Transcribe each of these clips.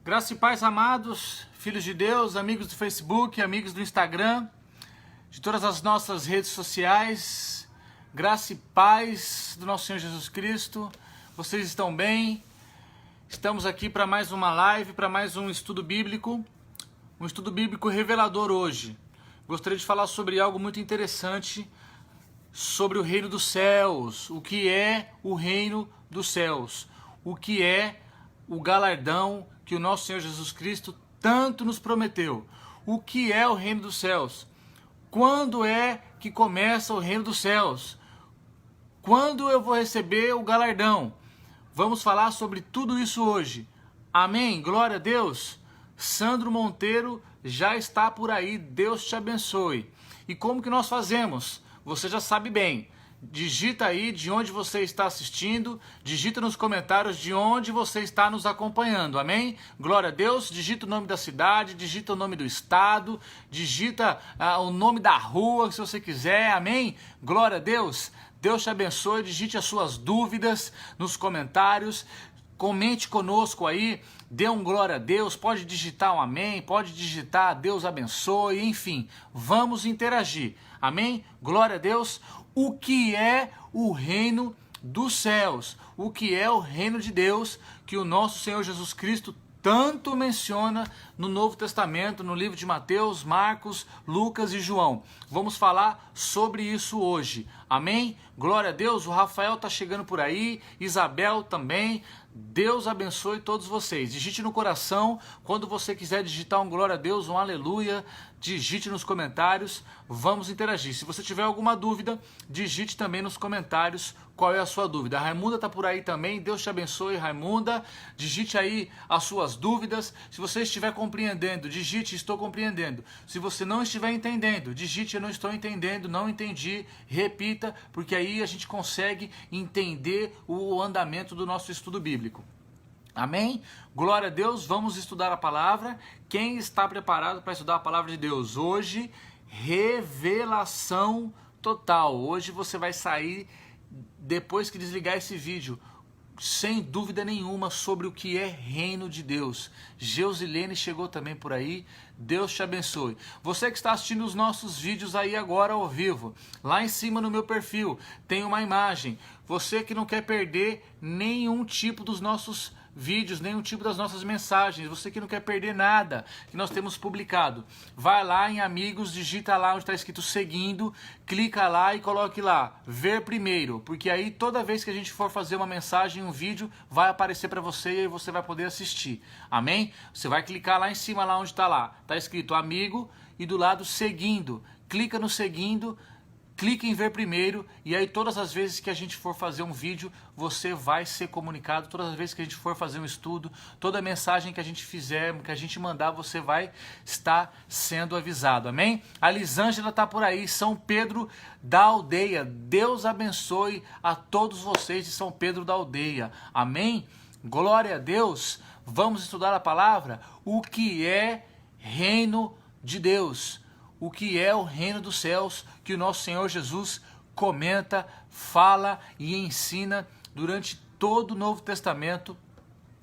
Graça e paz, amados, filhos de Deus, amigos do Facebook, amigos do Instagram, de todas as nossas redes sociais. Graça e paz do nosso Senhor Jesus Cristo. Vocês estão bem? Estamos aqui para mais uma live, para mais um estudo bíblico revelador hoje. Gostaria de falar sobre algo muito interessante, sobre o reino dos céus. O que é o reino dos céus? O que é o galardão que o nosso Senhor Jesus Cristo tanto nos prometeu? O que é o reino dos céus? Quando é que começa o reino dos céus? Quando eu vou receber o galardão? Vamos falar sobre tudo isso hoje. Amém? Glória a Deus. Sandro Monteiro já está por aí. Deus te abençoe. E como que nós fazemos? Você já sabe bem. Digita aí de onde você está assistindo, digita nos comentários de onde você está nos acompanhando, amém? Glória a Deus, digita o nome da cidade, digita o nome do estado, digita o nome da rua, se você quiser, amém? Glória a Deus, Deus te abençoe, digite as suas dúvidas nos comentários, comente conosco aí, dê um glória a Deus, pode digitar um amém, pode digitar Deus abençoe, enfim, vamos interagir, amém? Glória a Deus. O que é o reino dos céus? O que é o reino de Deus que o nosso Senhor Jesus Cristo tanto menciona no Novo Testamento, no livro de Mateus, Marcos, Lucas e João? Vamos falar sobre isso hoje. Amém? Glória a Deus. O Rafael está chegando por aí, Isabel também. Deus abençoe todos vocês. Digite no coração, quando você quiser digitar um glória a Deus, um aleluia, digite nos comentários, vamos interagir. Se você tiver alguma dúvida, digite também nos comentários qual é a sua dúvida. A Raimunda está por aí também, Deus te abençoe, Raimunda. Digite aí as suas dúvidas. Se você estiver compreendendo, digite estou compreendendo. Se você não estiver entendendo, digite eu não estou entendendo, não entendi, repita, porque aí a gente consegue entender o andamento do nosso estudo bíblico. Amém? Glória a Deus, vamos estudar a palavra. Quem está preparado para estudar a palavra de Deus? Hoje, revelação total. Hoje você vai sair, depois que desligar esse vídeo, sem dúvida nenhuma sobre o que é reino de Deus. Geusilene chegou também por aí. Deus te abençoe. Você que está assistindo os nossos vídeos aí agora ao vivo, lá em cima no meu perfil tem uma imagem. Você que não quer perder nenhum tipo dos nossos vídeos, nenhum tipo das nossas mensagens, você que não quer perder nada que nós temos publicado, vai lá em amigos, digita lá onde está escrito seguindo, clica lá e coloque lá, ver primeiro, porque aí toda vez que a gente for fazer uma mensagem, um vídeo, vai aparecer para você e aí você vai poder assistir, amém? Você vai clicar lá em cima, lá onde está lá, está escrito amigo e do lado seguindo, clica no seguindo, clique em ver primeiro e aí todas as vezes que a gente for fazer um vídeo, você vai ser comunicado. Todas as vezes que a gente for fazer um estudo, toda mensagem que a gente fizer, que a gente mandar, você vai estar sendo avisado. Amém? A Lisângela está por aí, São Pedro da Aldeia. Deus abençoe a todos vocês de São Pedro da Aldeia. Amém? Glória a Deus. Vamos estudar a palavra? O que é reino de Deus? O que é o reino dos céus que o nosso Senhor Jesus comenta, fala e ensina durante todo o Novo Testamento,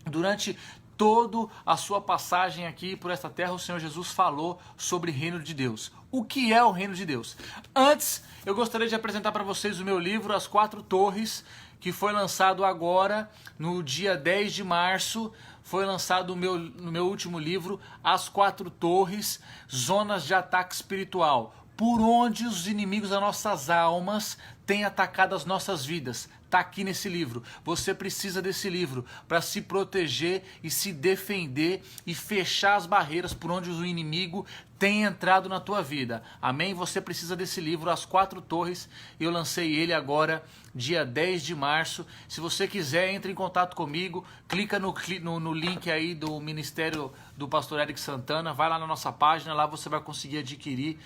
durante toda a sua passagem aqui por esta terra, o Senhor Jesus falou sobre o reino de Deus. O que é o reino de Deus? Antes, eu gostaria de apresentar para vocês o meu livro, As Quatro Torres, que foi lançado agora, no dia 10 de março, foi lançado o meu último livro, As Quatro Torres, Zonas de Ataque Espiritual. Por onde os inimigos das nossas almas têm atacado as nossas vidas. Está aqui nesse livro. Você precisa desse livro para se proteger e se defender e fechar as barreiras por onde o inimigo tem entrado na tua vida. Amém? Você precisa desse livro, As Quatro Torres. Eu lancei ele agora, dia 10 de março. Se você quiser, entre em contato comigo. Clica no link aí do Ministério do Pastor Eric Santana. Vai lá na nossa página, lá você vai conseguir adquirir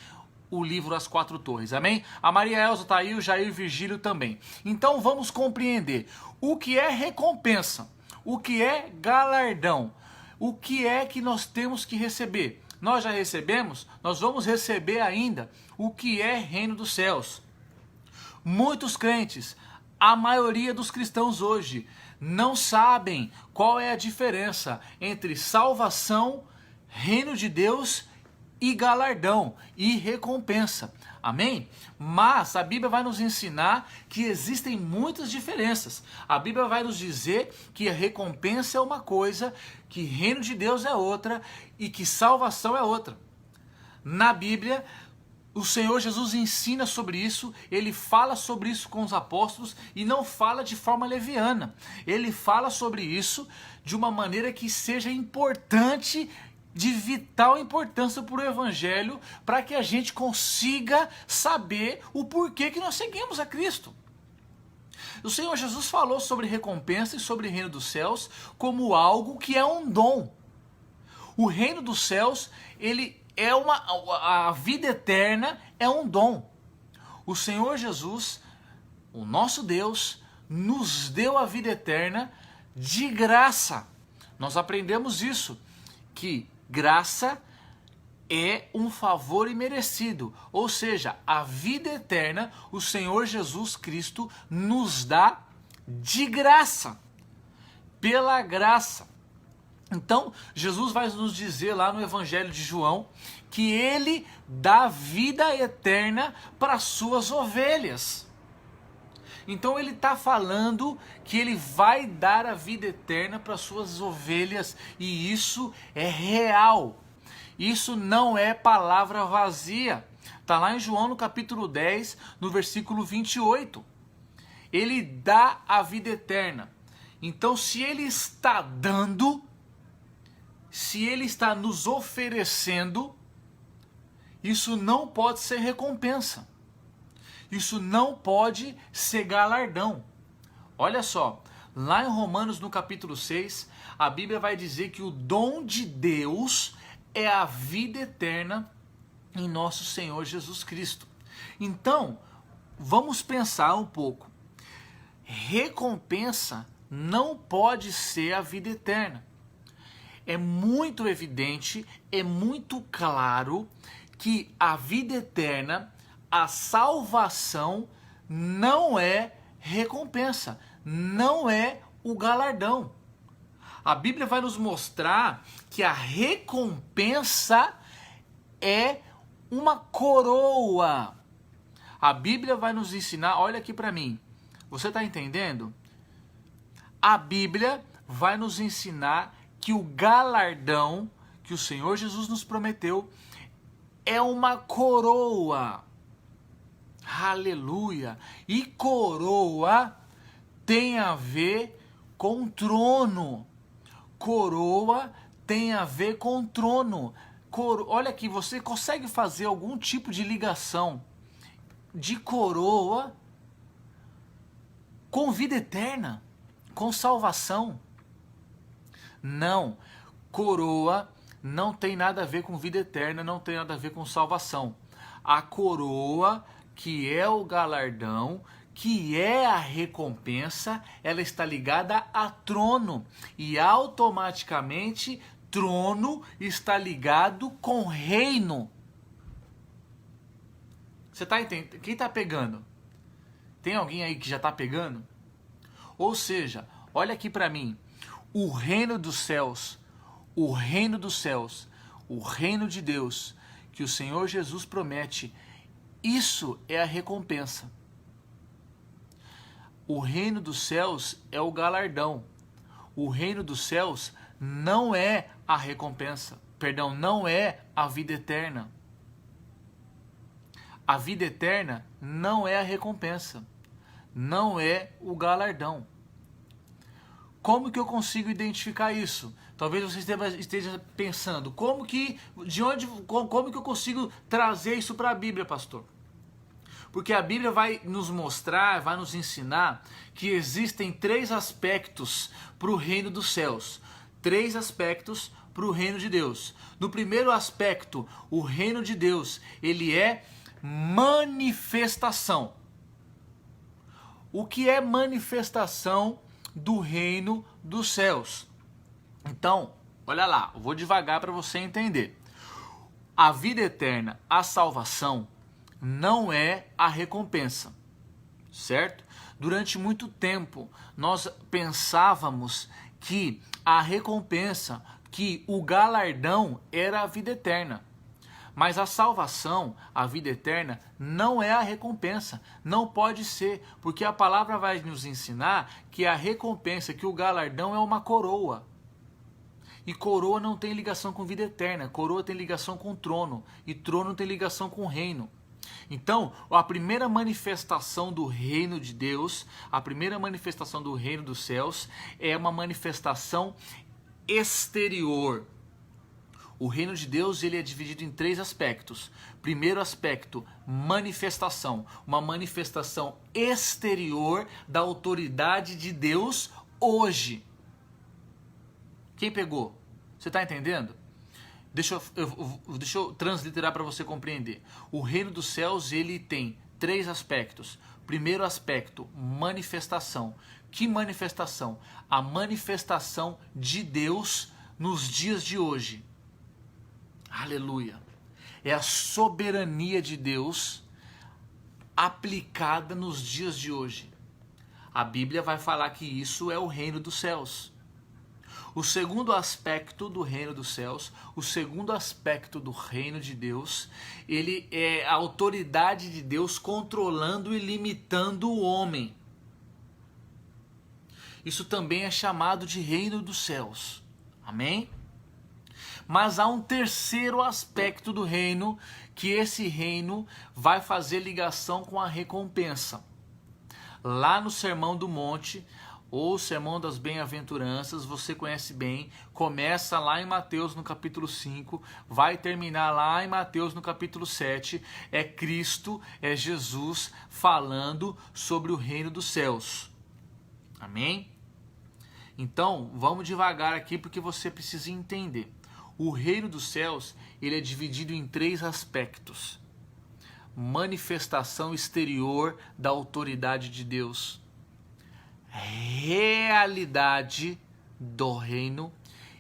o livro As Quatro Torres, amém? A Maria Elza está aí, o Jair Virgílio também. Então vamos compreender o que é recompensa, o que é galardão, o que é que nós temos que receber. Nós já recebemos, nós vamos receber ainda o que é reino dos céus. Muitos crentes, a maioria dos cristãos hoje, não sabem qual é a diferença entre salvação, reino de Deus e galardão e recompensa. Amém? Mas a Bíblia vai nos ensinar que existem muitas diferenças. A Bíblia vai nos dizer que a recompensa é uma coisa, que reino de Deus é outra e que salvação é outra. Na Bíblia, o Senhor Jesus ensina sobre isso, ele fala sobre isso com os apóstolos e não fala de forma leviana. Ele fala sobre isso de uma maneira que seja importante, de vital importância para o Evangelho, para que a gente consiga saber o porquê que nós seguimos a Cristo. O Senhor Jesus falou sobre recompensa e sobre o reino dos céus como algo que é um dom. O reino dos céus, a vida eterna é um dom. O Senhor Jesus, o nosso Deus, nos deu a vida eterna de graça. Nós aprendemos isso, que graça é um favor imerecido, ou seja, a vida eterna o Senhor Jesus Cristo nos dá de graça, pela graça. Então, Jesus vai nos dizer lá no Evangelho de João que ele dá vida eterna para as suas ovelhas. Então ele está falando que ele vai dar a vida eterna para as suas ovelhas, e isso é real. Isso não é palavra vazia. Está lá em João no capítulo 10, no versículo 28. Ele dá a vida eterna. Então se ele está dando, se ele está nos oferecendo, isso não pode ser recompensa. Isso não pode ser galardão. Olha só, lá em Romanos no capítulo 6, a Bíblia vai dizer que o dom de Deus é a vida eterna em nosso Senhor Jesus Cristo. Então, vamos pensar um pouco. Recompensa não pode ser a vida eterna. É muito evidente, é muito claro que a vida eterna, a salvação, não é recompensa, não é o galardão. A Bíblia vai nos mostrar que a recompensa é uma coroa. A Bíblia vai nos ensinar, olha aqui para mim, você está entendendo? A Bíblia vai nos ensinar que o galardão que o Senhor Jesus nos prometeu é uma coroa. Aleluia! E coroa tem a ver com trono. Coroa tem a ver com trono. Olha aqui, você consegue fazer algum tipo de ligação de coroa com vida eterna, com salvação? Não, coroa não tem nada a ver com vida eterna, não tem nada a ver com salvação. A coroa, que é o galardão, que é a recompensa, ela está ligada a trono. E automaticamente, trono está ligado com reino. Você está entendendo? Quem está pegando? Tem alguém aí que já está pegando? Ou seja, olha aqui para mim. O reino dos céus, o reino dos céus, o reino de Deus, que o Senhor Jesus promete, isso é a recompensa. O reino dos céus é o galardão. O reino dos céus não é a recompensa. Perdão, não é a vida eterna. A vida eterna não é a recompensa. Não é o galardão. Como que eu consigo identificar isso? Talvez você esteja pensando, como que eu consigo trazer isso para a Bíblia, pastor? Porque a Bíblia vai nos mostrar, vai nos ensinar que existem 3 aspectos para o reino dos céus. 3 aspectos para o reino de Deus. No primeiro aspecto, o reino de Deus, ele é manifestação. O que é manifestação do reino dos céus? Então, olha lá, eu vou devagar para você entender. A vida eterna, a salvação, não é a recompensa, certo? Durante muito tempo, nós pensávamos que a recompensa, que o galardão era a vida eterna. Mas a salvação, a vida eterna, não é a recompensa. Não pode ser, porque a palavra vai nos ensinar que a recompensa, que o galardão é uma coroa. E coroa não tem ligação com vida eterna, coroa tem ligação com trono, e trono tem ligação com reino. Então, a primeira manifestação do reino de Deus, a primeira manifestação do reino dos céus, é uma manifestação exterior. O reino de Deus, ele é dividido em 3 aspectos. Primeiro aspecto, manifestação. Uma manifestação exterior da autoridade de Deus hoje. Quem pegou? Você está entendendo? Deixa eu transliterar para você compreender. O reino dos céus, ele tem 3 aspectos. Primeiro aspecto, manifestação. Que manifestação? A manifestação de Deus nos dias de hoje. Aleluia. É a soberania de Deus aplicada nos dias de hoje. A Bíblia vai falar que isso é o reino dos céus. O segundo aspecto do reino dos céus, o segundo aspecto do reino de Deus, ele é a autoridade de Deus controlando e limitando o homem. Isso também é chamado de reino dos céus. Amém? Mas há um terceiro aspecto do reino, que esse reino vai fazer ligação com a recompensa. Lá no Sermão do Monte, ou Sermão das Bem-aventuranças, você conhece bem, começa lá em Mateus no capítulo 5, vai terminar lá em Mateus no capítulo 7, é Cristo, é Jesus falando sobre o reino dos céus. Amém? Então, vamos devagar aqui porque você precisa entender. O reino dos céus, ele é dividido em 3 aspectos. Manifestação exterior da autoridade de Deus. Realidade do reino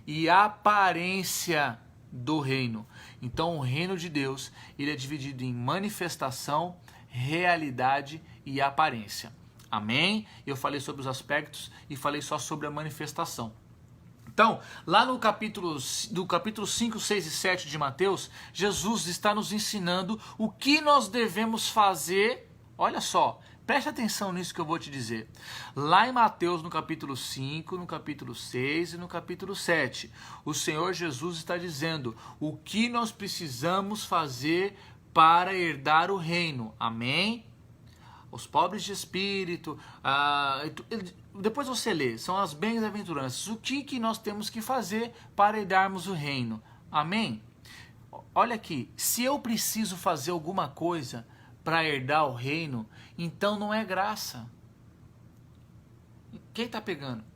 e aparência do reino. Então, o reino de Deus, ele é dividido em manifestação, realidade e aparência. Amém? Eu falei sobre os aspectos e falei só sobre a manifestação. Então, lá no capítulo 5, 6 e 7 de Mateus, Jesus está nos ensinando o que nós devemos fazer. Olha só, preste atenção nisso que eu vou te dizer. Lá em Mateus, no capítulo 5, no capítulo 6 e no capítulo 7, o Senhor Jesus está dizendo o que nós precisamos fazer para herdar o reino. Amém? Os pobres de espírito, depois você lê, são as bem-aventuranças. O que nós temos que fazer para herdarmos o reino? Amém? Olha aqui, se eu preciso fazer alguma coisa para herdar o reino, então não é graça. Quem está pegando?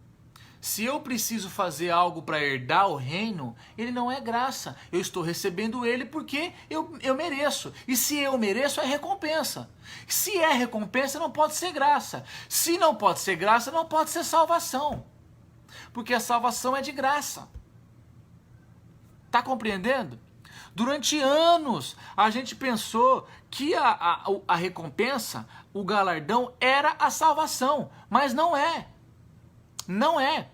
Se eu preciso fazer algo para herdar o reino, ele não é graça. Eu estou recebendo ele porque eu mereço. E se eu mereço, é recompensa. Se é recompensa, não pode ser graça. Se não pode ser graça, não pode ser salvação. Porque a salvação é de graça. Está compreendendo? Durante anos, a gente pensou que a recompensa, o galardão, era a salvação. Mas não é. Não é.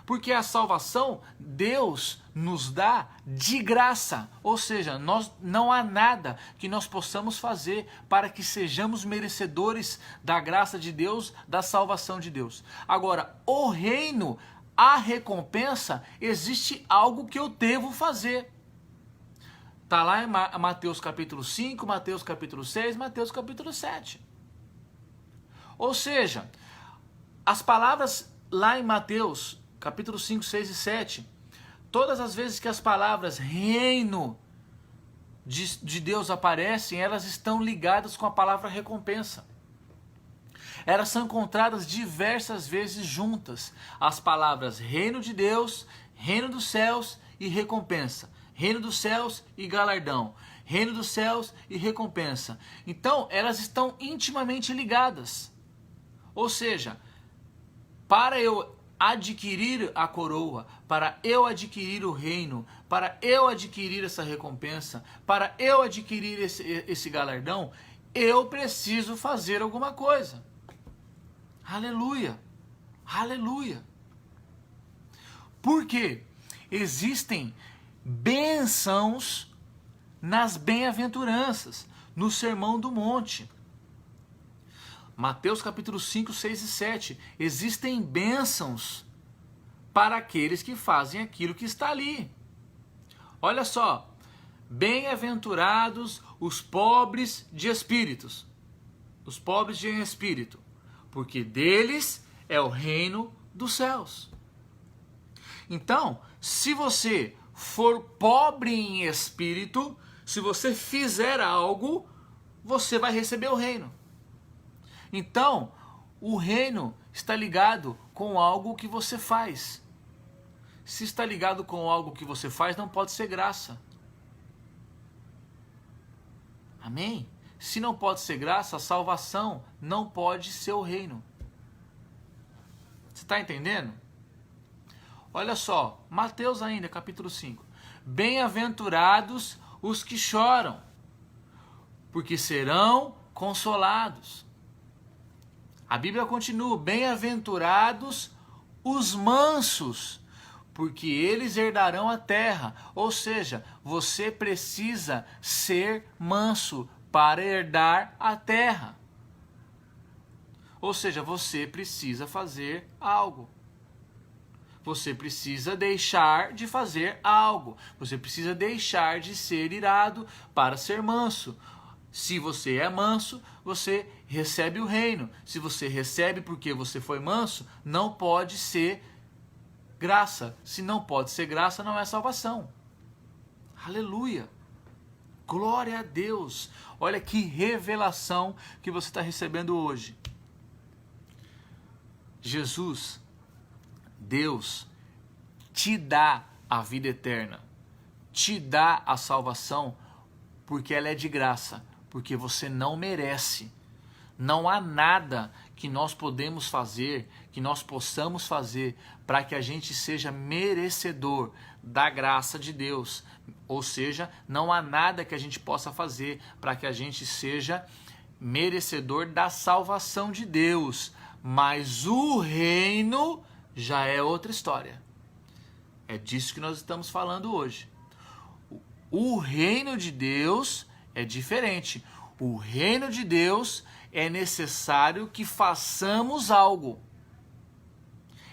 Porque a salvação, Deus nos dá de graça. Ou seja, não há nada que nós possamos fazer para que sejamos merecedores da graça de Deus, da salvação de Deus. Agora, o reino, a recompensa, existe algo que eu devo fazer. Está lá em Mateus capítulo 5, Mateus capítulo 6, Mateus capítulo 7. Ou seja, as palavras lá em Mateus capítulo 5, 6 e 7, todas as vezes que as palavras reino de Deus aparecem, elas estão ligadas com a palavra recompensa. Elas são encontradas diversas vezes juntas. As palavras reino de Deus, reino dos céus e recompensa. Reino dos céus e galardão. Reino dos céus e recompensa. Então, elas estão intimamente ligadas. Ou seja, para eu adquirir a coroa, para eu adquirir o reino, para eu adquirir essa recompensa, para eu adquirir esse galardão, eu preciso fazer alguma coisa. Aleluia. Aleluia. Por quê? Existem bênçãos nas bem-aventuranças, no Sermão do Monte. Mateus capítulo 5, 6 e 7. Existem bênçãos para aqueles que fazem aquilo que está ali. Olha só. Bem-aventurados os pobres de espíritos. Os pobres de espírito. Porque deles é o reino dos céus. Então, se você for pobre em espírito, se você fizer algo, você vai receber o reino. Então, o reino está ligado com algo que você faz. Se está ligado com algo que você faz, não pode ser graça. Amém? Se não pode ser graça, a salvação não pode ser o reino. Você está entendendo? Olha só, Mateus ainda, capítulo 5. Bem-aventurados os que choram, porque serão consolados. A Bíblia continua, bem-aventurados os mansos, porque eles herdarão a terra. Ou seja, você precisa ser manso para herdar a terra. Ou seja, você precisa fazer algo. Você precisa deixar de fazer algo. Você precisa deixar de ser irado para ser manso. Se você é manso, você recebe o reino. Se você recebe porque você foi manso, não pode ser graça. Se não pode ser graça, não é salvação. Aleluia. Glória a Deus. Olha que revelação que você está recebendo hoje. Jesus, Deus, te dá a vida eterna. Te dá a salvação porque ela é de graça. Porque você não merece. Não há nada que nós podemos fazer, que nós possamos fazer para que a gente seja merecedor da graça de Deus. Ou seja, não há nada que a gente possa fazer para que a gente seja merecedor da salvação de Deus. Mas o reino já é outra história. É disso que nós estamos falando hoje. O reino de Deus é diferente. O reino de Deus é necessário que façamos algo.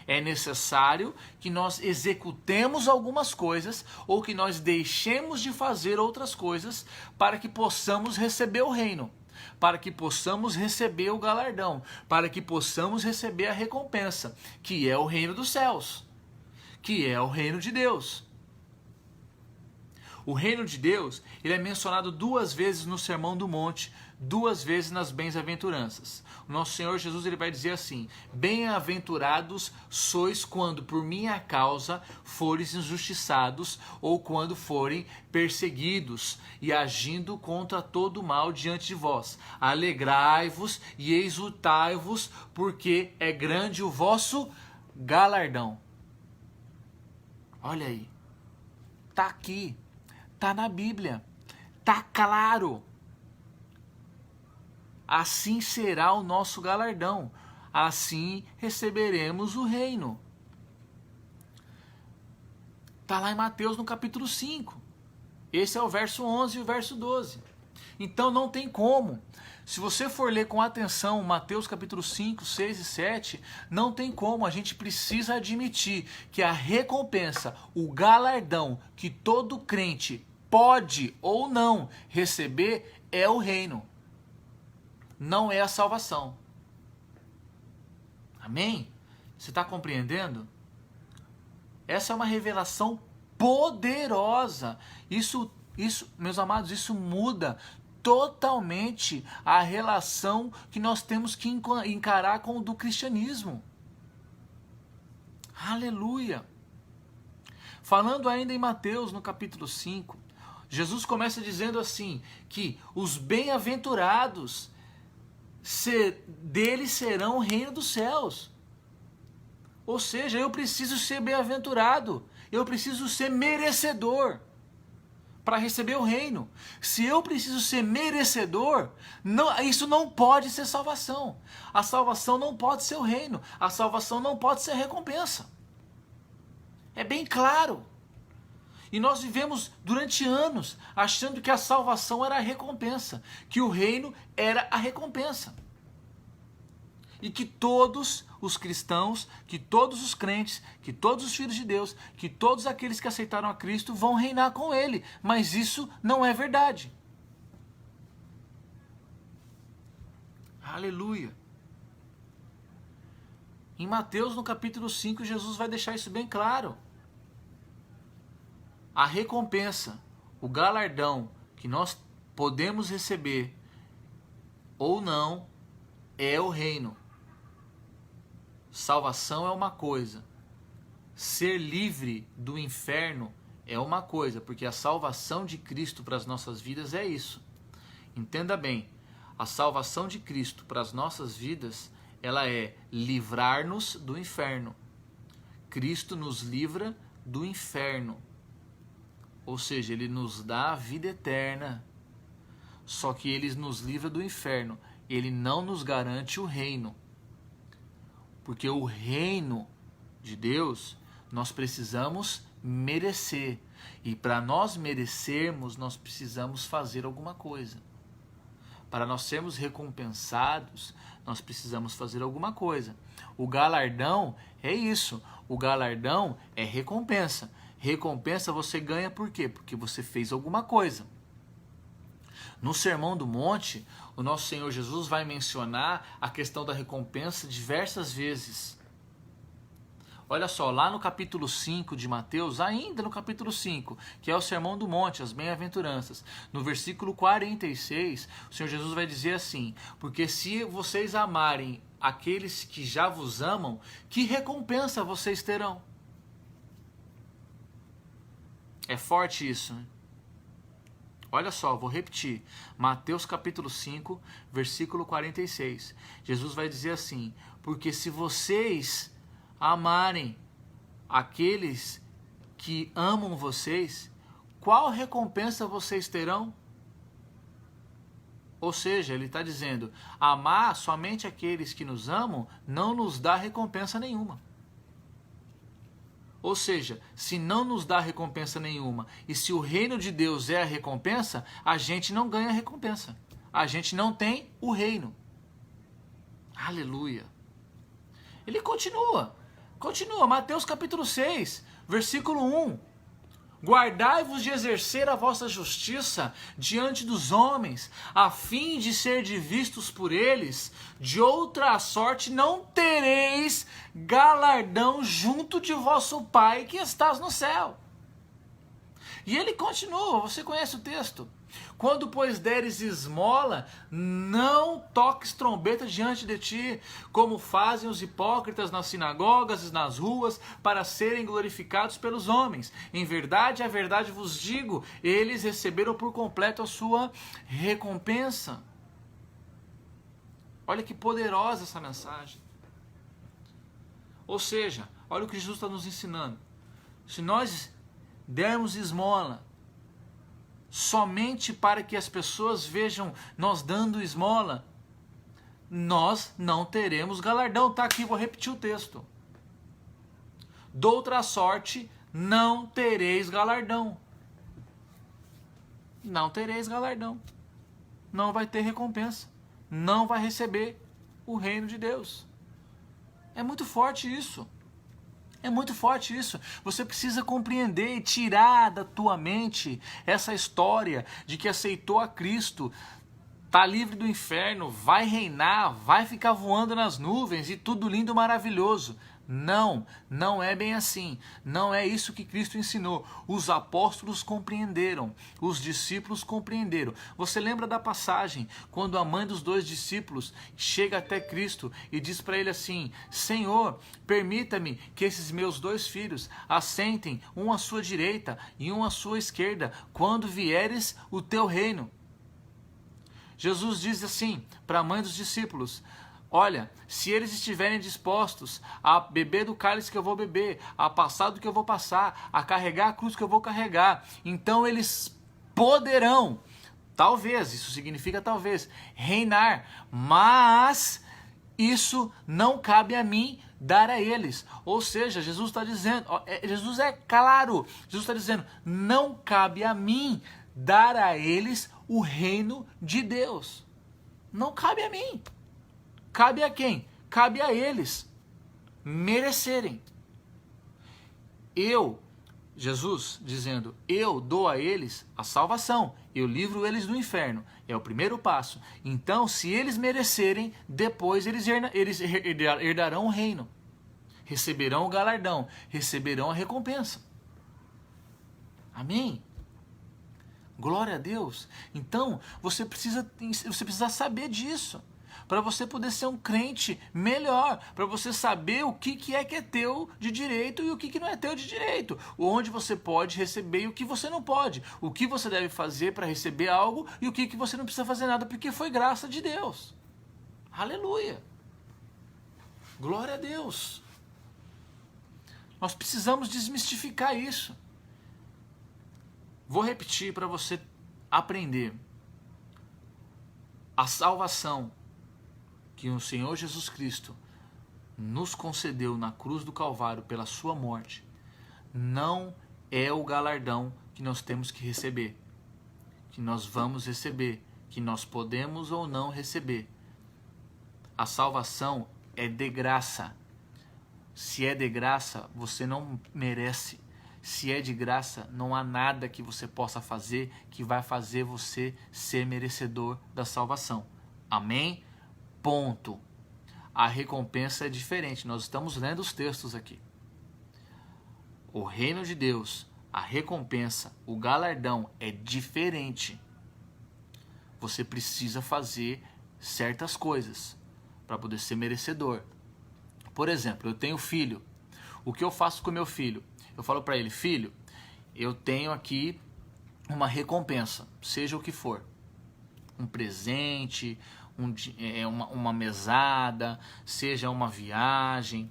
É necessário que nós executemos algumas coisas ou que nós deixemos de fazer outras coisas para que possamos receber o reino, para que possamos receber o galardão, para que possamos receber a recompensa, que é o reino dos céus, que é o reino de Deus. O reino de Deus, ele é mencionado 2 vezes no Sermão do Monte, 2 vezes nas bem-aventuranças. O nosso Senhor Jesus, ele vai dizer assim: bem-aventurados sois quando por minha causa fores injustiçados ou quando forem perseguidos e agindo contra todo o mal diante de vós. Alegrai-vos e exultai-vos, porque é grande o vosso galardão. Olha aí, tá aqui. Está na Bíblia, está claro. Assim será o nosso galardão, assim receberemos o reino. Está lá em Mateus no capítulo 5. Esse é o verso 11 e o verso 12. Então não tem como. Se você for ler com atenção Mateus capítulo 5, 6 e 7, não tem como. A gente precisa admitir que a recompensa, o galardão que todo crente pode ou não receber é o reino. Não é a salvação. Amém? Você está compreendendo? Essa é uma revelação poderosa. Isso, meus amados, isso muda totalmente a relação que nós temos que encarar com o do cristianismo. Aleluia! Falando ainda em Mateus, no capítulo 5, Jesus começa dizendo assim, que os bem-aventurados, deles serão o reino dos céus. Ou seja, eu preciso ser bem-aventurado, eu preciso ser merecedor, para receber o reino. Se eu preciso ser merecedor, isso não pode ser salvação. A salvação não pode ser o reino. A salvação não pode ser recompensa. É bem claro. E nós vivemos durante anos achando que a salvação era a recompensa, que o reino era a recompensa. E que todos os cristãos, que todos os crentes, que todos os filhos de Deus, que todos aqueles que aceitaram a Cristo vão reinar com Ele. Mas isso não é verdade. Aleluia. Em Mateus, no capítulo 5, Jesus vai deixar isso bem claro. A recompensa, o galardão que nós podemos receber ou não é o reino. Salvação é uma coisa. Ser livre do inferno é uma coisa, porque a salvação de Cristo para as nossas vidas é isso. Entenda bem, a salvação de Cristo para as nossas vidas, ela é livrar-nos do inferno. Cristo nos livra do inferno. Ou seja, Ele nos dá a vida eterna. Só que Ele nos livra do inferno. Ele não nos garante o reino. Porque o reino de Deus, nós precisamos merecer. E para nós merecermos, nós precisamos fazer alguma coisa. Para nós sermos recompensados, nós precisamos fazer alguma coisa. O galardão é isso. O galardão é recompensa. Recompensa você ganha por quê? Porque você fez alguma coisa. No Sermão do Monte, o nosso Senhor Jesus vai mencionar a questão da recompensa diversas vezes. Olha só, lá no capítulo 5 de Mateus, ainda no capítulo 5, que é o Sermão do Monte, as bem-aventuranças, no versículo 46, o Senhor Jesus vai dizer assim: porque se vocês amarem aqueles que já vos amam, que recompensa vocês terão? É forte isso, né? Olha só, vou repetir. Mateus capítulo 5, versículo 46. Jesus vai dizer assim: porque se vocês amarem aqueles que amam vocês, qual recompensa vocês terão? Ou seja, ele está dizendo, amar somente aqueles que nos amam não nos dá recompensa nenhuma. Ou seja, se não nos dá recompensa nenhuma, e se o reino de Deus é a recompensa, a gente não ganha recompensa. A gente não tem o reino. Aleluia. Ele continua. Mateus capítulo 6, versículo 1. Guardai-vos de exercer a vossa justiça diante dos homens, a fim de ser vistos por eles. De outra sorte não tereis galardão junto de vosso Pai que estás no céu. E ele continua, você conhece o texto. Quando, pois, deres esmola, não toques trombeta diante de ti, como fazem os hipócritas nas sinagogas e nas ruas, para serem glorificados pelos homens. Em verdade, a verdade vos digo, eles receberam por completo a sua recompensa. Olha que poderosa essa mensagem. Ou seja, olha o que Jesus está nos ensinando. Se nós dermos esmola, somente para que as pessoas vejam nós dando esmola, nós não teremos galardão. Está aqui, vou repetir o texto. Doutra sorte, não tereis galardão. Não tereis galardão. Não vai ter recompensa. Não vai receber o reino de Deus. É muito forte isso. É muito forte isso. Você precisa compreender e tirar da tua mente essa história de que aceitou a Cristo, está livre do inferno, vai reinar, vai ficar voando nas nuvens e tudo lindo e maravilhoso. Não, não é bem assim. Não é isso que Cristo ensinou. Os apóstolos compreenderam, os discípulos compreenderam. Você lembra da passagem quando a mãe dos dois discípulos chega até Cristo e diz para ele assim: Senhor, permita-me que esses meus dois filhos assentem, um à sua direita e um à sua esquerda, quando vieres o teu reino. Jesus diz assim para a mãe dos discípulos: olha, se eles estiverem dispostos a beber do cálice que eu vou beber, a passar do que eu vou passar, a carregar a cruz que eu vou carregar, então eles poderão, talvez, isso significa talvez, reinar, mas isso não cabe a mim dar a eles. Ou seja, Jesus está dizendo, Jesus é claro, Jesus está dizendo, não cabe a mim dar a eles o reino de Deus. Não cabe a mim. Cabe a quem? Cabe a eles merecerem. Jesus dizendo, eu dou a eles a salvação, eu livro eles do inferno, é o primeiro passo. Então, se eles merecerem, depois eles herdarão o reino, receberão o galardão, receberão a recompensa. Amém? Glória a Deus. Então, você precisa saber disso, para você poder ser um crente melhor, para você saber o que é teu de direito e o que não é teu de direito, onde você pode receber e o que você não pode, o que você deve fazer para receber algo e o que você não precisa fazer nada porque foi graça de Deus. Aleluia! Glória a Deus! Nós precisamos desmistificar isso. Vou repetir para você aprender. A salvação que o Senhor Jesus Cristo nos concedeu na cruz do Calvário pela sua morte não é o galardão que nós temos que receber, que nós vamos receber, que nós podemos ou não receber. A salvação é de graça. Se é de graça, você não merece. Se é de graça, não há nada que você possa fazer que vai fazer você ser merecedor da salvação. Amém? Ponto. A recompensa é diferente. Nós estamos lendo os textos aqui. O reino de Deus, a recompensa, o galardão é diferente. Você precisa fazer certas coisas para poder ser merecedor. Por exemplo, eu tenho filho. O que eu faço com meu filho? Eu falo para ele, filho, eu tenho aqui uma recompensa, seja o que for. Um presente, uma mesada, seja uma viagem,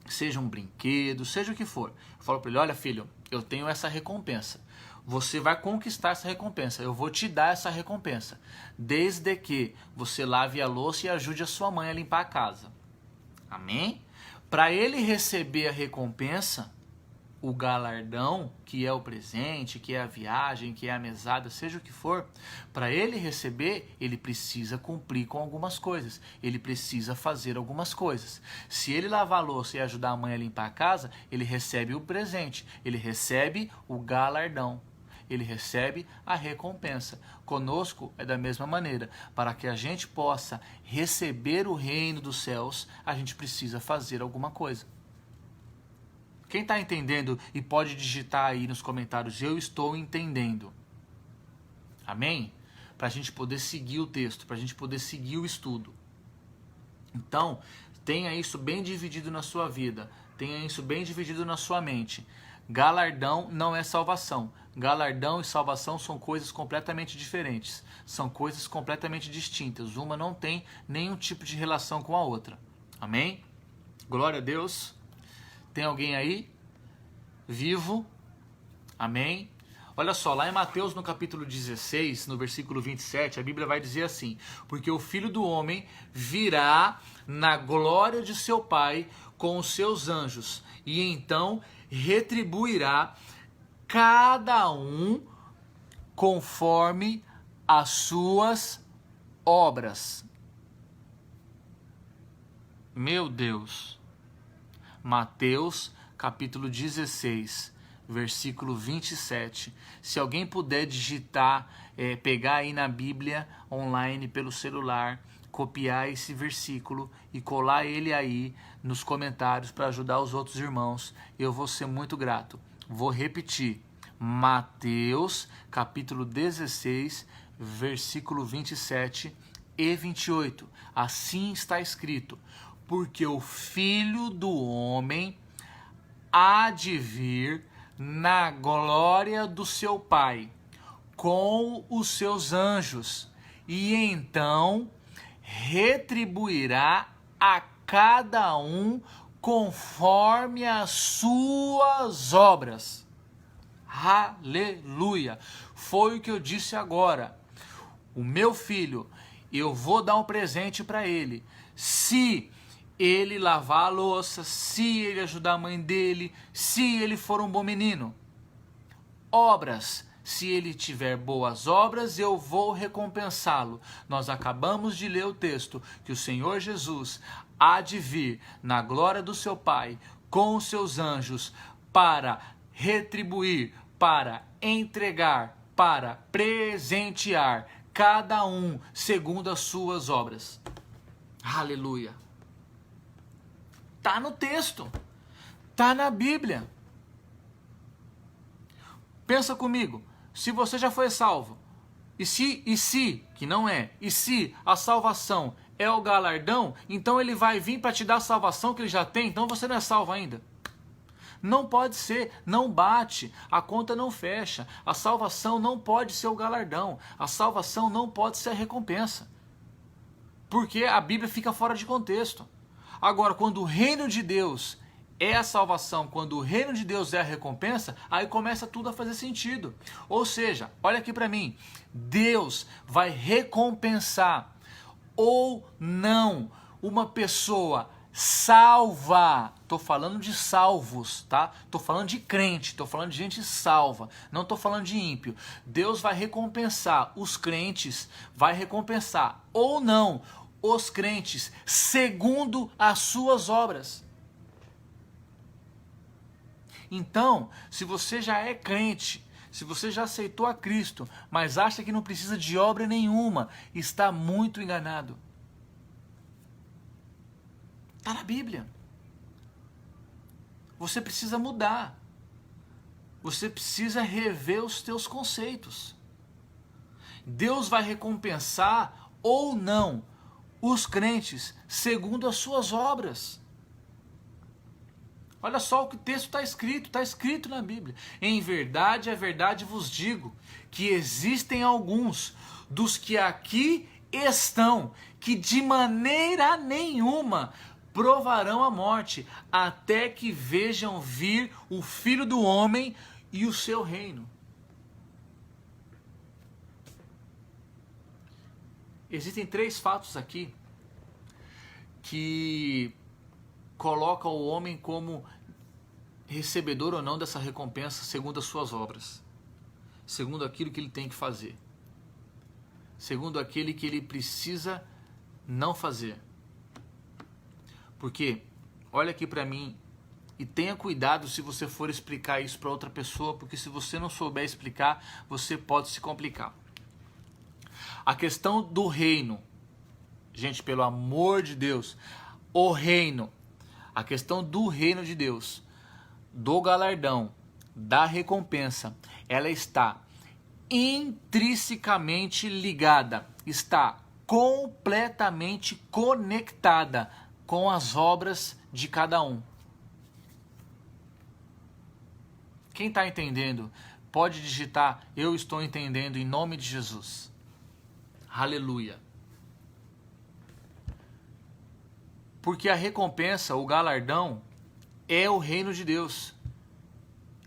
seja um brinquedo, seja o que for. Eu falo para ele, olha filho, eu tenho essa recompensa. Você vai conquistar essa recompensa, eu vou te dar essa recompensa. Desde que você lave a louça e ajude a sua mãe a limpar a casa. Amém? Para ele receber a recompensa, o galardão, que é o presente, que é a viagem, que é a mesada, seja o que for, para ele receber, ele precisa cumprir com algumas coisas. Ele precisa fazer algumas coisas. Se ele lavar a louça e ajudar a mãe a limpar a casa, ele recebe o presente, ele recebe o galardão. Ele recebe a recompensa. Conosco é da mesma maneira. Para que a gente possa receber o reino dos céus, a gente precisa fazer alguma coisa. Quem está entendendo e pode digitar aí nos comentários, eu estou entendendo. Amém? Para a gente poder seguir o texto, para a gente poder seguir o estudo. Então, tenha isso bem dividido na sua vida, tenha isso bem dividido na sua mente. Galardão não é salvação. Galardão e salvação são coisas completamente diferentes. São coisas completamente distintas. Uma não tem nenhum tipo de relação com a outra. Amém? Glória a Deus. Tem alguém aí? Vivo? Amém? Olha só, lá em Mateus no capítulo 16, no versículo 27, a Bíblia vai dizer assim: porque o Filho do Homem virá na glória de seu Pai com os seus anjos, e então retribuirá cada um conforme as suas obras. Meu Deus! Mateus capítulo 16, versículo 27. Se alguém puder digitar, pegar aí na Bíblia online pelo celular, copiar esse versículo e colar ele aí nos comentários para ajudar os outros irmãos, eu vou ser muito grato. Vou repetir. Mateus capítulo 16, versículo 27 e 28. Assim está escrito: porque o Filho do Homem há de vir na glória do seu Pai, com os seus anjos, e então retribuirá a cada um conforme as suas obras. Aleluia! Foi o que eu disse agora. O meu filho, eu vou dar um presente para ele. Se ele lavar a louça, se ele ajudar a mãe dele, se ele for um bom menino. Obras. Se ele tiver boas obras, eu vou recompensá-lo. Nós acabamos de ler o texto que o Senhor Jesus há de vir na glória do seu Pai com os seus anjos para retribuir, para entregar, para presentear cada um segundo as suas obras. Aleluia! Tá no texto, tá na Bíblia. Pensa comigo. Se você já foi salvo, e se, que não é, e se a salvação é o galardão, então ele vai vir para te dar a salvação que ele já tem, então você não é salvo ainda. Não pode ser, não bate, a conta não fecha, a salvação não pode ser o galardão, a salvação não pode ser a recompensa. Porque a Bíblia fica fora de contexto. Agora, quando o reino de Deus é a salvação, quando o reino de Deus é a recompensa, aí começa tudo a fazer sentido. Ou seja, olha aqui para mim, Deus vai recompensar ou não uma pessoa salva. Tô falando de salvos, tá? Tô falando de crente, tô falando de gente salva, não tô falando de ímpio. Deus vai recompensar os crentes, vai recompensar ou não os crentes segundo as suas obras. Então, se você já é crente, se você já aceitou a Cristo, mas acha que não precisa de obra nenhuma, está muito enganado. Está na Bíblia. Você precisa mudar. Você precisa rever os teus conceitos. Deus vai recompensar ou não os crentes segundo as suas obras. Olha só o que o texto está escrito na Bíblia. Em verdade, a verdade vos digo, que existem alguns dos que aqui estão, que de maneira nenhuma provarão a morte, até que vejam vir o Filho do Homem e o seu reino. Existem 3 fatos aqui que coloca o homem como recebedor ou não dessa recompensa segundo as suas obras, segundo aquilo que ele tem que fazer, segundo aquele que ele precisa não fazer. Porque, olha aqui para mim, e tenha cuidado se você for explicar isso para outra pessoa, porque se você não souber explicar, você pode se complicar. A questão do reino, gente, pelo amor de Deus, o reino, a questão do reino de Deus, do galardão, da recompensa, ela está intrinsecamente ligada, está completamente conectada com as obras de cada um. Quem está entendendo, pode digitar, eu estou entendendo em nome de Jesus. Aleluia. Porque a recompensa, o galardão, é o reino de Deus.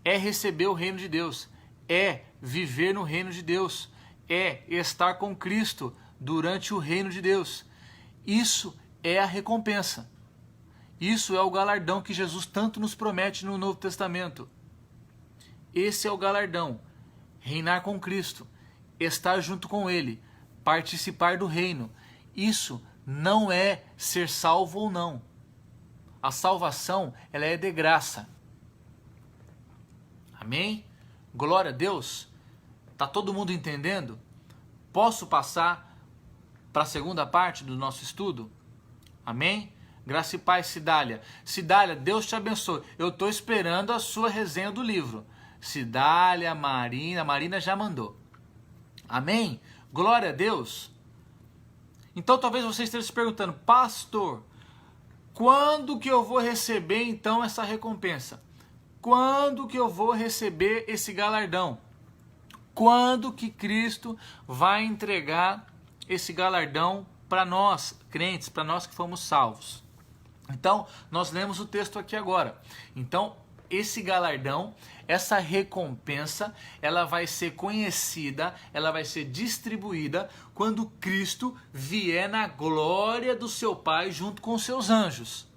É receber o reino de Deus. É viver no reino de Deus. É estar com Cristo durante o reino de Deus. Isso é a recompensa. Isso é o galardão que Jesus tanto nos promete no Novo Testamento. Esse é o galardão. Reinar com Cristo. Estar junto com Ele. Participar do reino. Isso não é ser salvo ou não. A salvação, ela é de graça. Amém? Glória a Deus. Tá todo mundo entendendo? Posso passar para a segunda parte do nosso estudo? Amém? Graça e paz, Cidália. Cidália, Deus te abençoe. Eu estou esperando a sua resenha do livro. Cidália, Marina já mandou. Amém? Glória a Deus. Então talvez você esteja se perguntando, pastor, quando que eu vou receber então essa recompensa? Quando que eu vou receber esse galardão? Quando que Cristo vai entregar esse galardão para nós, crentes, para nós que fomos salvos? Então, nós lemos o texto aqui agora. Então, esse galardão, essa recompensa, ela vai ser conhecida, ela vai ser distribuída quando Cristo vier na glória do seu Pai junto com os seus anjos.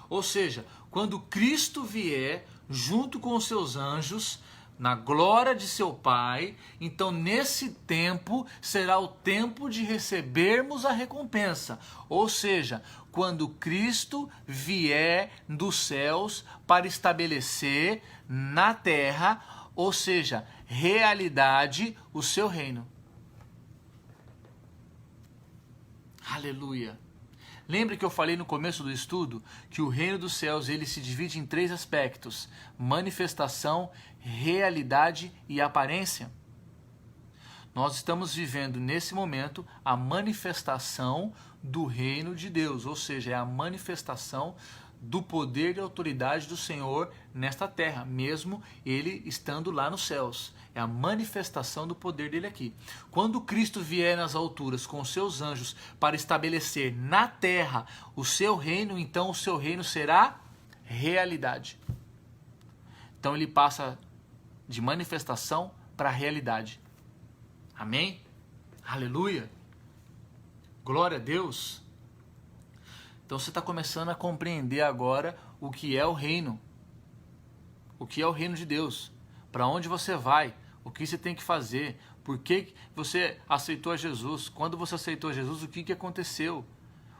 Ou seja, quando Cristo vier junto com os seus anjos, na glória de seu Pai, então nesse tempo será o tempo de recebermos a recompensa. Ou seja, quando Cristo vier dos céus para estabelecer na terra, ou seja, realidade, o seu reino. Aleluia! Lembra que eu falei no começo do estudo que o reino dos céus ele se divide em 3 aspectos: manifestação, realidade e aparência? Nós estamos vivendo nesse momento a manifestação do reino de Deus, ou seja, é a manifestação do poder e autoridade do Senhor nesta terra, mesmo ele estando lá nos céus. É a manifestação do poder dele aqui. Quando Cristo vier nas alturas com os seus anjos para estabelecer na terra o seu reino, então o seu reino será realidade. Então ele passa de manifestação para realidade. Amém? Aleluia! Glória a Deus! Então você está começando a compreender agora o que é o reino. O que é o reino de Deus. Para onde você vai. O que você tem que fazer. Por que você aceitou a Jesus. Quando você aceitou a Jesus, o que aconteceu.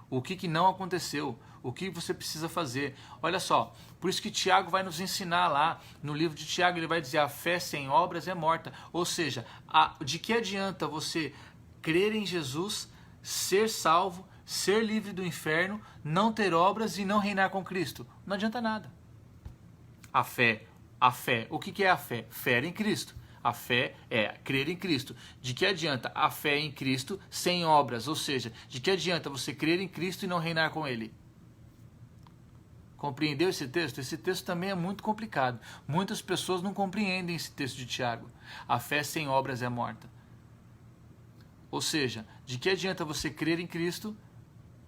O que não aconteceu. O que você precisa fazer. Olha só. Por isso que Tiago vai nos ensinar lá. No livro de Tiago ele vai dizer: a fé sem obras é morta. Ou seja, de que adianta você crer em Jesus, ser salvo, ser livre do inferno, não ter obras e não reinar com Cristo? Não adianta nada. A fé, o que é a fé? Fé em Cristo. A fé é crer em Cristo. De que adianta a fé em Cristo sem obras? Ou seja, de que adianta você crer em Cristo e não reinar com Ele? Compreendeu esse texto? Esse texto também é muito complicado. Muitas pessoas não compreendem esse texto de Tiago. A fé sem obras é morta. Ou seja, de que adianta você crer em Cristo,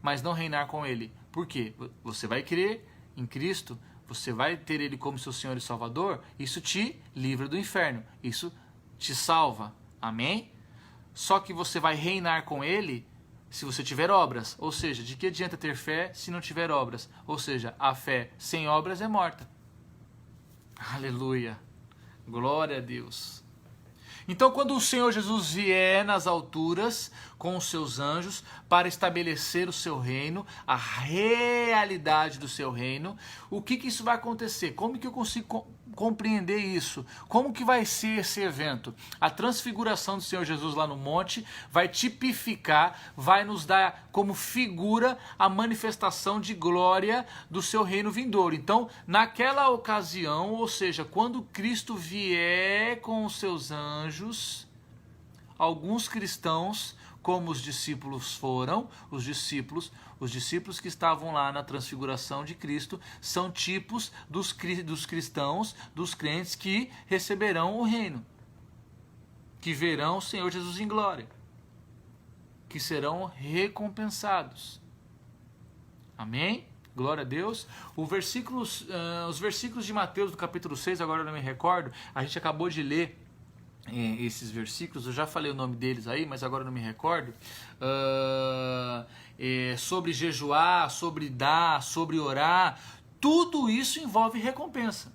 mas não reinar com Ele? Por quê? Você vai crer em Cristo, você vai ter Ele como seu Senhor e Salvador, isso te livra do inferno, isso te salva. Amém? Só que você vai reinar com Ele se você tiver obras. Ou seja, de que adianta ter fé se não tiver obras? Ou seja, a fé sem obras é morta. Aleluia! Glória a Deus! Então, quando o Senhor Jesus vier nas alturas com os seus anjos para estabelecer o seu reino, a realidade do seu reino, o que isso vai acontecer? Como que eu consigo compreender isso? Como que vai ser esse evento? A transfiguração do Senhor Jesus lá no monte vai tipificar, vai nos dar como figura a manifestação de glória do seu reino vindouro. Então, naquela ocasião, ou seja, quando Cristo vier com os seus anjos, alguns cristãos, como os discípulos foram, os discípulos que estavam lá na transfiguração de Cristo, são tipos dos cristãos, dos crentes que receberão o reino, que verão o Senhor Jesus em glória, que serão recompensados. Amém? Glória a Deus. Os versículos de Mateus do capítulo 6, agora eu não me recordo, a gente acabou de ler esses versículos, eu já falei o nome deles aí, mas agora não me recordo, sobre jejuar, sobre dar, sobre orar, tudo isso envolve recompensa.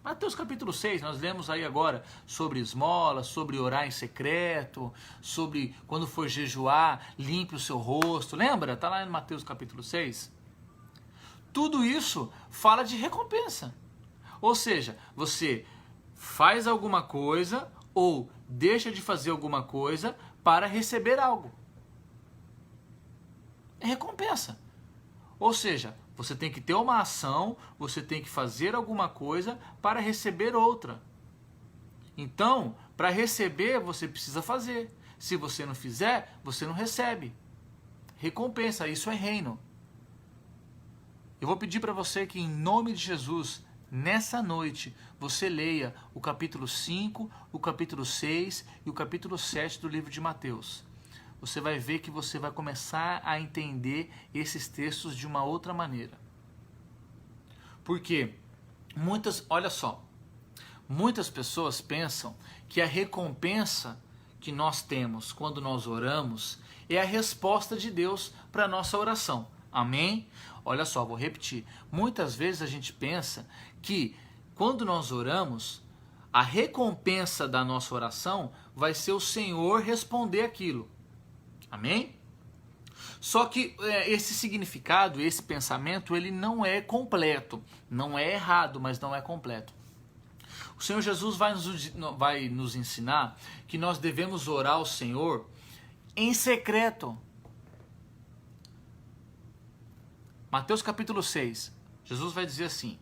Mateus capítulo 6, nós lemos aí agora sobre esmola, sobre orar em secreto, sobre quando for jejuar, limpe o seu rosto, lembra? Está lá em Mateus capítulo 6. Tudo isso fala de recompensa, ou seja, você faz alguma coisa ou deixa de fazer alguma coisa para receber algo. É recompensa. Ou seja, você tem que ter uma ação, você tem que fazer alguma coisa para receber outra. Então, para receber, você precisa fazer. Se você não fizer, você não recebe. Recompensa, isso é reino. Eu vou pedir para você que, em nome de Jesus, nessa noite, você leia o capítulo 5, o capítulo 6 e o capítulo 7 do livro de Mateus. Você vai ver que você vai começar a entender esses textos de uma outra maneira. Por quê? Olha só, muitas pessoas pensam que a recompensa que nós temos quando nós oramos é a resposta de Deus para a nossa oração. Amém? Olha só, vou repetir. Muitas vezes a gente pensa que quando nós oramos, a recompensa da nossa oração vai ser o Senhor responder aquilo. Amém? Só que esse significado, esse pensamento, ele não é completo. Não é errado, mas não é completo. O Senhor Jesus vai nos ensinar que nós devemos orar ao Senhor em secreto. Mateus capítulo 6, Jesus vai dizer assim: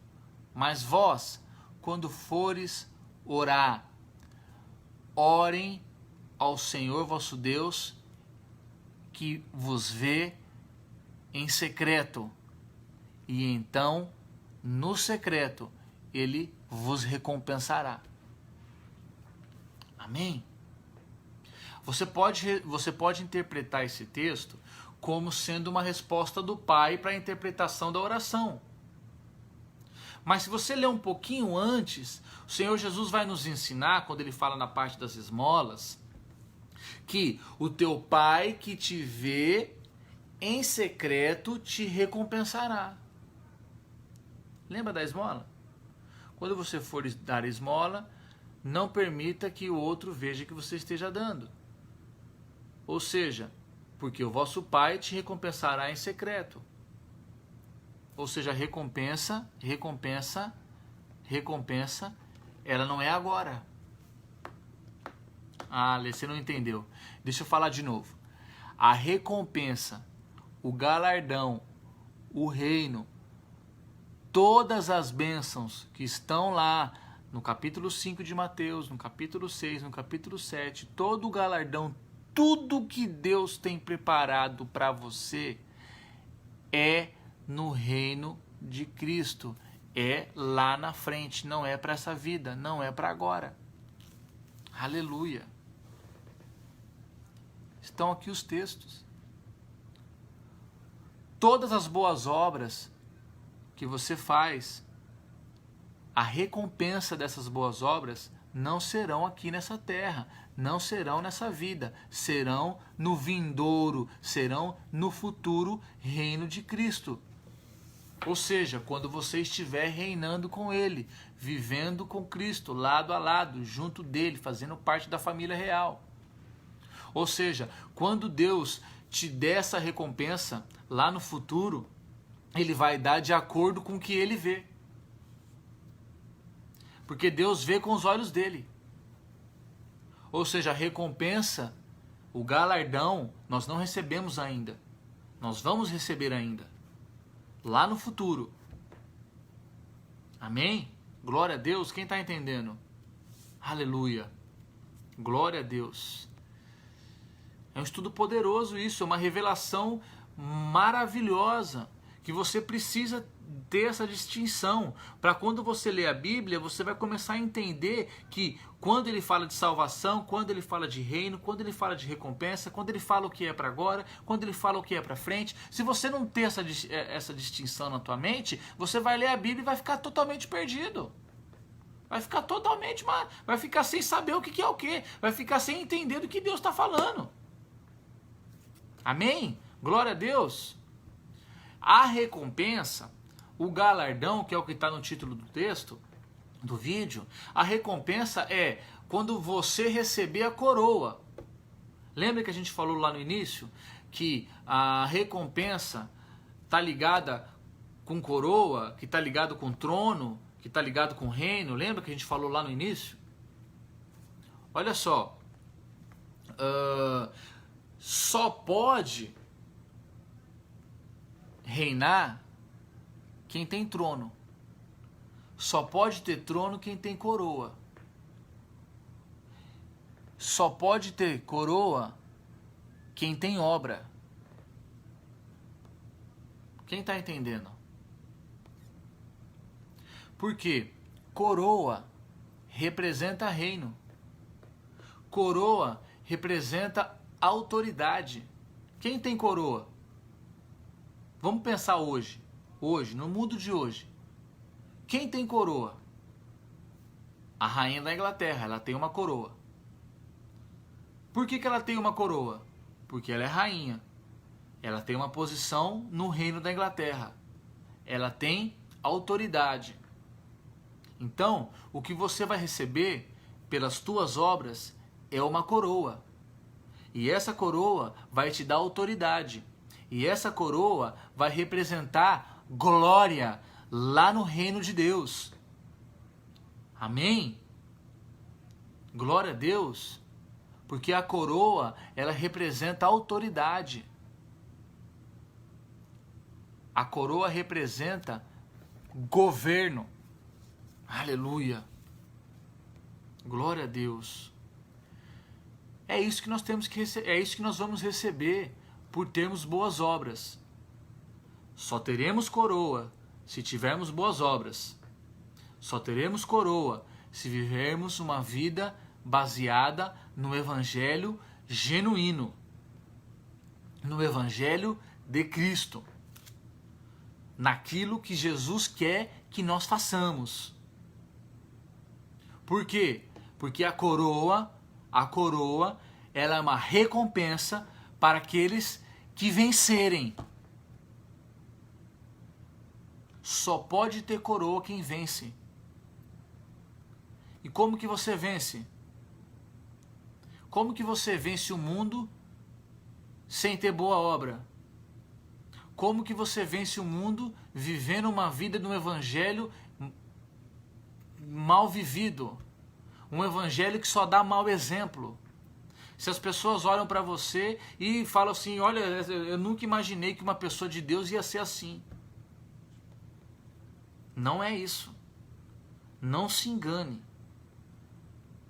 mas vós, quando fores orar, orem ao Senhor vosso Deus, que vos vê em secreto, e então, no secreto, Ele vos recompensará. Amém? Você pode interpretar esse texto como sendo uma resposta do Pai para a interpretação da oração. Mas se você ler um pouquinho antes, o Senhor Jesus vai nos ensinar, quando Ele fala na parte das esmolas, que o teu Pai que te vê em secreto te recompensará. Lembra da esmola? Quando você for dar esmola, não permita que o outro veja que você esteja dando. Ou seja, porque o vosso Pai te recompensará em secreto. Ou seja, recompensa, ela não é agora. Ah, você não entendeu. Deixa eu falar de novo. A recompensa, o galardão, o reino, todas as bênçãos que estão lá no capítulo 5 de Mateus, no capítulo 6, no capítulo 7, todo o galardão, tudo que Deus tem preparado para você é no reino de Cristo. É lá na frente, não é para essa vida, não é para agora. Aleluia. Estão aqui os textos. Todas as boas obras que você faz, a recompensa dessas boas obras não serão aqui nessa terra, não serão nessa vida, serão no vindouro, serão no futuro reino de Cristo. Ou seja, quando você estiver reinando com Ele, vivendo com Cristo, lado a lado, junto dele, fazendo parte da família real. Ou seja, quando Deus te der essa recompensa lá no futuro, Ele vai dar de acordo com o que Ele vê. Porque Deus vê com os olhos dele. Ou seja, a recompensa, o galardão, nós não recebemos ainda. Nós vamos receber ainda. Lá no futuro. Amém? Glória a Deus. Quem está entendendo? Aleluia. Glória a Deus. É um estudo poderoso isso. É uma revelação maravilhosa. Que você precisa ter essa distinção. Para quando você lê a Bíblia, você vai começar a entender que quando ele fala de salvação, quando ele fala de reino, quando ele fala de recompensa, quando ele fala o que é para agora, quando ele fala o que é para frente, se você não ter essa distinção na tua mente, você vai ler a Bíblia e vai ficar totalmente perdido. Vai ficar sem saber o que é o que. Vai ficar sem entender do que Deus está falando. Amém? Glória a Deus. A recompensa, o galardão, que é o que está no título do texto, do vídeo, a recompensa é quando você receber a coroa. Lembra que a gente falou lá no início que a recompensa está ligada com coroa, que está ligado com trono, que está ligado com reino? Lembra que a gente falou lá no início? Olha só, só pode reinar quem tem trono. Só pode ter trono quem tem coroa. Só pode ter coroa quem tem obra. Quem está entendendo? Porque coroa representa reino. Coroa representa autoridade. Quem tem coroa? Vamos pensar hoje, no mundo de hoje. Quem tem coroa? A rainha da Inglaterra, ela tem uma coroa. Por que ela tem uma coroa? Porque ela é rainha. Ela tem uma posição no reino da Inglaterra. Ela tem autoridade. Então, o que você vai receber pelas tuas obras é uma coroa. E essa coroa vai te dar autoridade. E essa coroa vai representar glória lá no reino de Deus. Amém? Glória a Deus. Porque a coroa, ela representa autoridade. A coroa representa governo. Aleluia. Glória a Deus. É isso que nós temos que é isso que nós vamos receber por termos boas obras. Só teremos coroa se tivermos boas obras. Só teremos coroa se vivermos uma vida baseada no evangelho genuíno, no evangelho de Cristo, naquilo que Jesus quer que nós façamos. Por quê? Porque a coroa, ela é uma recompensa para aqueles que vencerem. Só pode ter coroa quem vence. E como que você vence? Como que você vence o mundo sem ter boa obra? Como que você vence o mundo vivendo uma vida no evangelho mal vivido? Um evangelho que só dá mau exemplo. Se as pessoas olham para você e falam assim, olha, eu nunca imaginei que uma pessoa de Deus ia ser assim. Não é isso. Não se engane.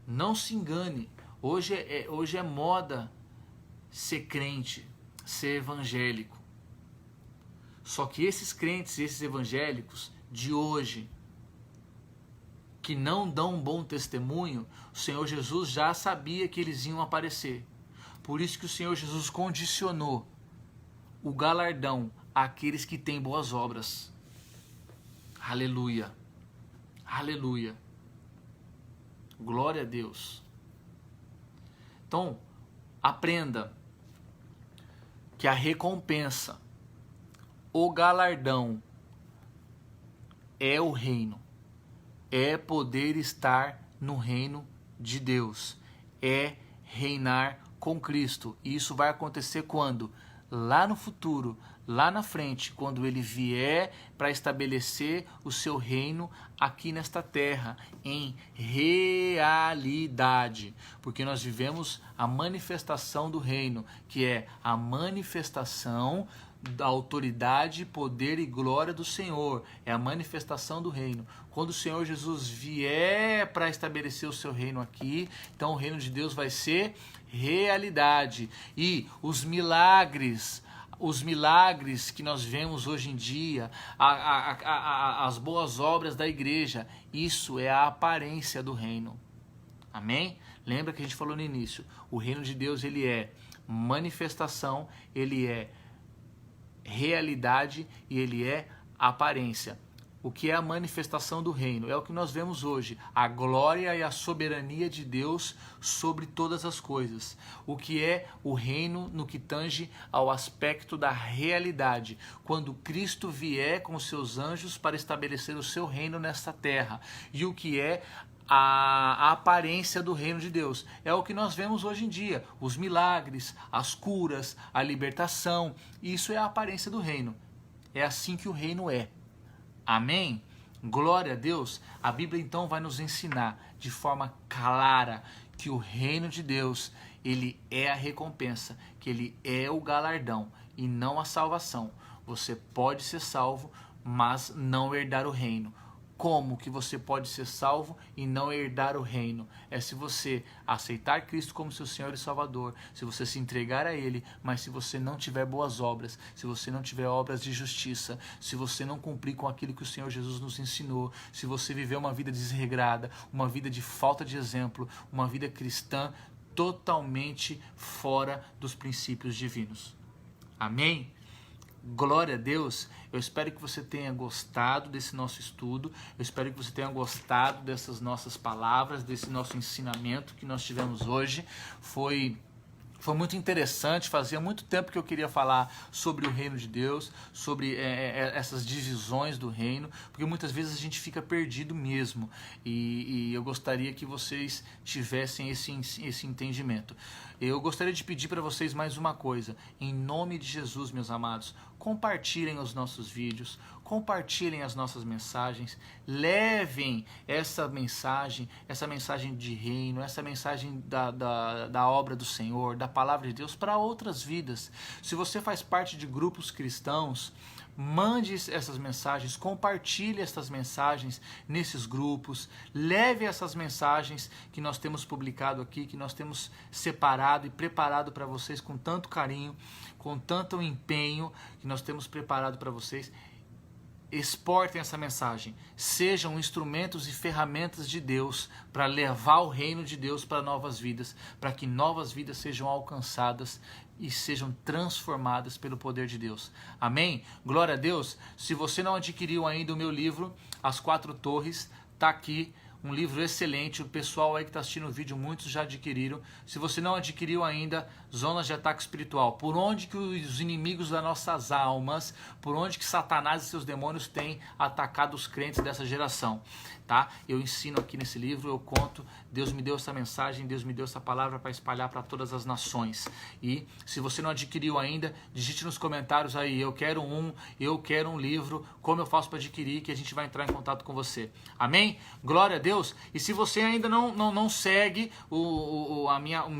Não se engane. Hoje é moda ser crente, ser evangélico. Só que esses crentes, esses evangélicos de hoje, que não dão um bom testemunho, o Senhor Jesus já sabia que eles iam aparecer. Por isso que o Senhor Jesus condicionou o galardão àqueles que têm boas obras. Aleluia. Aleluia. Glória a Deus. Então, aprenda que a recompensa, o galardão é o reino. É poder estar no reino de Deus. É reinar com Cristo. E isso vai acontecer quando? Lá no futuro, lá na frente, quando ele vier para estabelecer o seu reino aqui nesta terra, em realidade. Porque nós vivemos a manifestação do reino, que é a manifestação da autoridade, poder e glória do Senhor. É a manifestação do reino. Quando o Senhor Jesus vier para estabelecer o seu reino aqui, então o reino de Deus vai ser realidade. E os milagres que nós vemos hoje em dia, as boas obras da igreja, isso é a aparência do reino. Amém? Lembra que a gente falou no início, o reino de Deus, ele é manifestação, ele é realidade e ele é aparência. O que é a manifestação do reino? É o que nós vemos hoje, a glória e a soberania de Deus sobre todas as coisas. O que é o reino no que tange ao aspecto da realidade, quando Cristo vier com os seus anjos para estabelecer o seu reino nesta terra. E o que é a aparência do reino de Deus? É o que nós vemos hoje em dia, os milagres, as curas, a libertação. Isso é a aparência do reino. É assim que o reino é. Amém? Glória a Deus. A Bíblia então vai nos ensinar de forma clara que o reino de Deus, ele é a recompensa, que ele é o galardão e não a salvação. Você pode ser salvo, mas não herdar o reino. Como que você pode ser salvo e não herdar o reino? É se você aceitar Cristo como seu Senhor e Salvador, se você se entregar a Ele, mas se você não tiver boas obras, se você não tiver obras de justiça, se você não cumprir com aquilo que o Senhor Jesus nos ensinou, se você viver uma vida desregrada, uma vida de falta de exemplo, uma vida cristã totalmente fora dos princípios divinos. Amém? Glória a Deus. Eu espero que você tenha gostado desse nosso estudo. Eu espero que você tenha gostado dessas nossas palavras, desse nosso ensinamento que nós tivemos hoje. Foi muito interessante, fazia muito tempo que eu queria falar sobre o reino de Deus, sobre essas divisões do reino, porque muitas vezes a gente fica perdido mesmo, e eu gostaria que vocês tivessem esse entendimento. Eu gostaria de pedir para vocês mais uma coisa, em nome de Jesus, meus amados, compartilhem os nossos vídeos, compartilhem as nossas mensagens, levem essa mensagem de reino, essa mensagem da obra do Senhor, da palavra de Deus para outras vidas. Se você faz parte de grupos cristãos, mande essas mensagens, compartilhe essas mensagens nesses grupos, leve essas mensagens que nós temos publicado aqui, que nós temos separado e preparado para vocês com tanto carinho, com tanto empenho que nós temos preparado para vocês. Exportem essa mensagem, sejam instrumentos e ferramentas de Deus para levar o reino de Deus para novas vidas, para que novas vidas sejam alcançadas e sejam transformadas pelo poder de Deus. Amém? Glória a Deus. Se você não adquiriu ainda o meu livro, As Quatro Torres, está aqui. Um livro excelente, o pessoal aí que está assistindo o vídeo, muitos já adquiriram. Se você não adquiriu ainda, Zonas de Ataque Espiritual. Por onde que os inimigos das nossas almas, por onde que Satanás e seus demônios têm atacado os crentes dessa geração. Tá? Eu ensino aqui nesse livro, eu conto, Deus me deu essa mensagem, Deus me deu essa palavra para espalhar para todas as nações. E se você não adquiriu ainda, digite nos comentários aí, eu quero um livro, como eu faço para adquirir, que a gente vai entrar em contato com você. Amém? Glória a Deus. E se você ainda não segue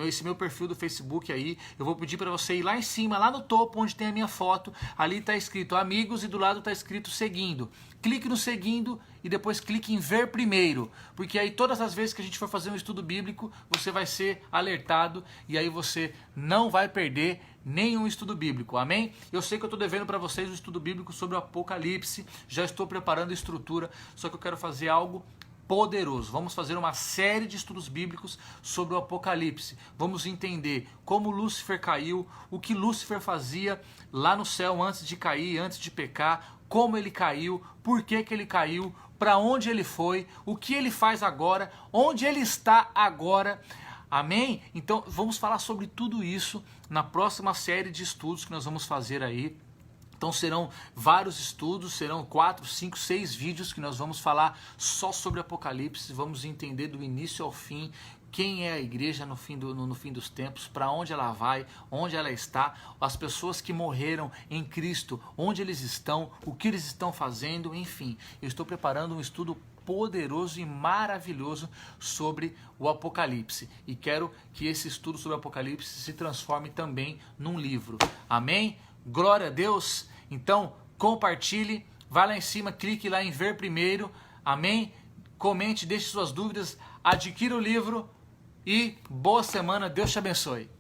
esse meu perfil do Facebook aí, eu vou pedir para você ir lá em cima, lá no topo, onde tem a minha foto, ali está escrito amigos e do lado está escrito seguindo. Clique no seguindo e depois clique em ver primeiro, porque aí todas as vezes que a gente for fazer um estudo bíblico, você vai ser alertado e aí você não vai perder nenhum estudo bíblico, amém? Eu sei que eu estou devendo para vocês um estudo bíblico sobre o Apocalipse, já estou preparando a estrutura, só que eu quero fazer algo poderoso. Vamos fazer uma série de estudos bíblicos sobre o Apocalipse. Vamos entender como Lúcifer caiu, o que Lúcifer fazia lá no céu antes de cair, antes de pecar, como ele caiu, por que ele caiu, para onde ele foi, o que ele faz agora, onde ele está agora. Amém? Então vamos falar sobre tudo isso na próxima série de estudos que nós vamos fazer aí. Então serão vários estudos, serão 4, 5, 6 vídeos que nós vamos falar só sobre Apocalipse, vamos entender do início ao fim quem é a igreja no fim dos tempos, para onde ela vai, onde ela está, as pessoas que morreram em Cristo, onde eles estão, o que eles estão fazendo, enfim. Eu estou preparando um estudo poderoso e maravilhoso sobre o Apocalipse e quero que esse estudo sobre o Apocalipse se transforme também num livro. Amém? Glória a Deus. Então, compartilhe, vai lá em cima, clique lá em ver primeiro, amém? Comente, deixe suas dúvidas, adquira o livro e boa semana, Deus te abençoe.